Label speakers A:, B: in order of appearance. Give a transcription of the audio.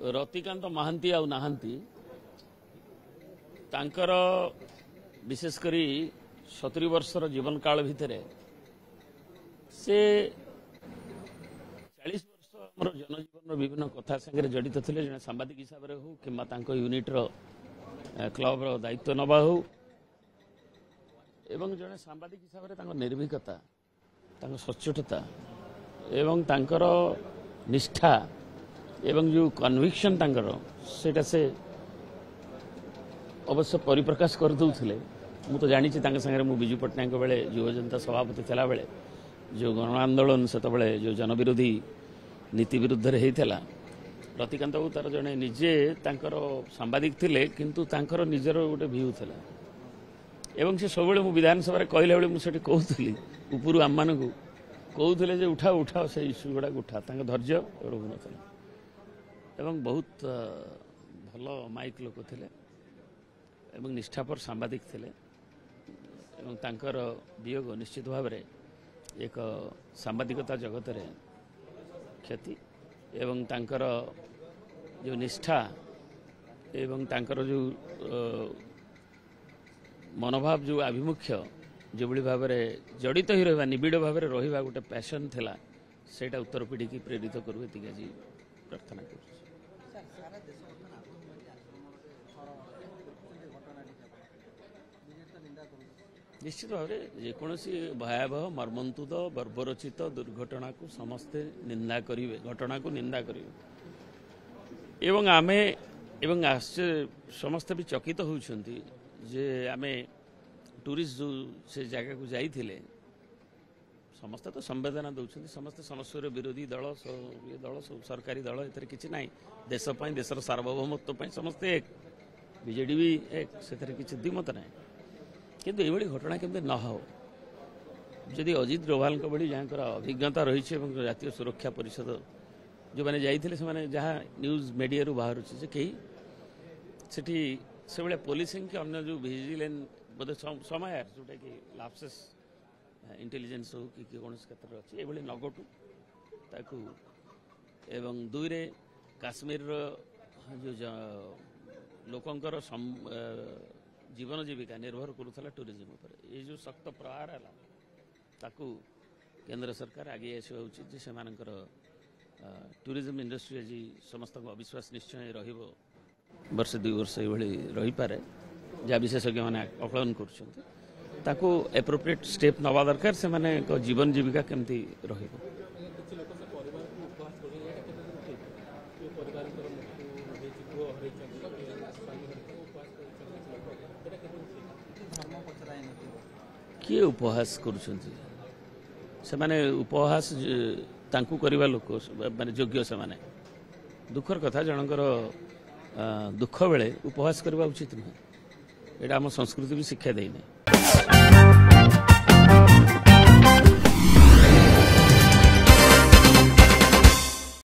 A: रतिकांत महांती आउ नाहांती तांकर विशेषकर 70 वर्षर जीवन काल भितर से 40 वर्ष आम जनजीवन विभिन्न कथा संगे जड़ित थे जड़े सांबादिक हिसाब से हो कि यूनिट्र क्लब दायित्व नवा हो एवं जड़े सांबादिक हिसाब से निर्भीकता सच्चोटता एवं तांकर निष्ठा एवं जो कन्विक्शन तांकर सेटा से अवश्य परिप्रकाश कर दूसरे मु तो जानी संगे मु विजु पट्टनायक बेले युव जनता सभापति थिला बेले जो गण आंदोलन से जो जनविरोधी नीति विरुद्ध होता रतिकांत बाबू तार जड़े निजे तांकर सांबादिक थिले किंतु तांकर निजर गोटे भ्यू थिला एवं से सब मु विधानसभा कहला बेले मुझे कहूली उपरू आम मानक कहूले जे उठा उठा से इश्यू गुड़ा उठा धैर्य रोहू ना एवं बहुत भल माइक लोक थे एवं निष्ठापर सांबादिक थे एवं तांकर वियोग निश्चित भाव में एक सांबादिकता जगत रे क्षति एवं तांकर जो निष्ठा एवं तांकर जो मनोभाव जो आभिमुख्य जो भाव में जड़ित ही रहा निबिड़ भाव में रहा गोटे पैशन थिला सेटा उत्तर पीढ़ी की प्रेरित करू ये आज प्रार्थना कर निश्चित भाव में जेकोसी भयावह मर्मन्तुद बर्बरचित दुर्घटना को समस्ते निंदा करेंगे घटना को निंदा करेंगे एवं आमे एवं आश्चर्य समस्ते भी चकित होउछंती जे आमे टूरिस्ट जो से जगह को जाइथिले समस्ते तो संवेदना दौरान समस्ते समस्या विरोधी दल ये दल सब सरकारी दल एथरे किछि नाही देशपाई देशर सार्वभौमत्व समस्ते एक बीजेडी भी एक से किसी द्विमत ना किंतु ये घटना केमती न हो जदि अजित डोभाल भली जहाँ अभिज्ञता रही जातीय सुरक्षा परिषद जो मैंने जाइए से जहाँ न्यूज मीडिया रू बाहर से कहीं से पुलिसिंग के अन्य जो विजिलेंस बोधे समय जोटा कि लाप्सेस इंटेलिजेंस हो कि कौन क्षेत्र अच्छी ये न घटू ताकू एवं दुईरे काश्मीर जो लोकंकर जीवन जीविका निर्भर करूला टूरिज्म पर ये जो शक्त प्रहार है ताकू केंद्र सरकार आगे आसवा उचित से टूरिज्म इंडस्ट्री आज समस्त अविश्वास निश्चय वर्ष 2 वर्ष ये रही पारे जहाँ विशेषज्ञ मैंने आकलन कर एप्रोप्रिएट स्टेप नवा दरकार से माने जीवन जीविका केमती रहिबो किए उपहास करुछंती से माने उपहास तांकू करिवा लोक माने योग्य से माने दुखर कथा जनकर दुख बेले उपहास करवा उचित नुहे एटा आम संस्कृति भी शिक्षा देने।